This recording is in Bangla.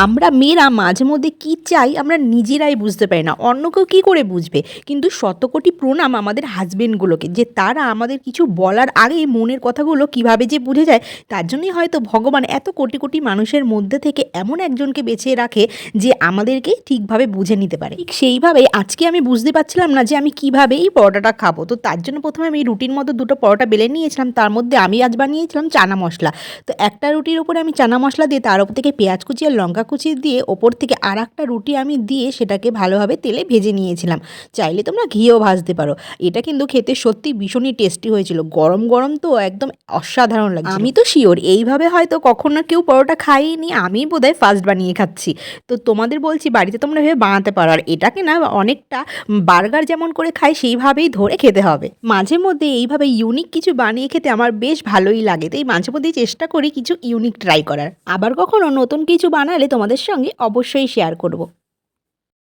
আমরা মেয়েরা মাঝে মধ্যে কী চাই আমরা নিজেরাই বুঝতে পারি না, অন্য কেউ কী করে বুঝবে। কিন্তু শতকোটি প্রণাম আমাদের হাজবেন্ডগুলোকে, যে তারা আমাদের কিছু বলার আগেই মনের কথাগুলো কিভাবে যে বুঝে যায়। তার জন্যই হয়তো ভগবান এত কোটি কোটি মানুষের মধ্যে থেকে এমন একজনকে বেছে রাখে যে আমাদেরকে ঠিকভাবে বুঝে নিতে পারে। ঠিক সেইভাবেই আজকে আমি বুঝতে পারছিলাম না যে আমি কিভাবে এই পরোটাটা খাবো। তো তার জন্য প্রথমে আমি রুটির মতো দুটো পরোটা বেলে নিয়েছিলাম, তার মধ্যে আমি আজ বানিয়েছিলাম চানা মশলা। তো একটা রুটির উপরে আমি চানা মশলা দিয়ে তার উপর থেকে পেঁয়াজ কুচি আর লঙ্কা কুচি দিয়ে ওপর থেকে আর একটা রুটি আমি দিয়ে সেটাকে ভালোভাবে তেলে ভেজে নিয়েছিলাম। চাইলে তোমরা ঘিয়েও ভাজতে পারো। এটা কিন্তু খেতে সত্যি ভীষণই টেস্টি হয়েছিল, গরম গরম তো একদম অসাধারণ লাগছে। আমি তো শিওর এইভাবে হয়তো কখনো কেউ পরোটা খাইনি, আমি বোধহয় ফার্স্ট বানিয়ে খাচ্ছি। তো তোমাদের বলছি বাড়িতে তোমরা ভেবে বানাতে পারো। আর এটাকে না অনেকটা বার্গার যেমন করে খাই সেইভাবেই ধরে খেতে হবে। মাঝে মধ্যে এইভাবে ইউনিক কিছু বানিয়ে খেতে আমার বেশ ভালোই লাগে, তাই মাঝে মধ্যেই চেষ্টা করি কিছু ইউনিক ট্রাই করার। আবার কখনো নতুন কিছু বানালে তোমাদের সঙ্গে অবশ্যই শেয়ার করব।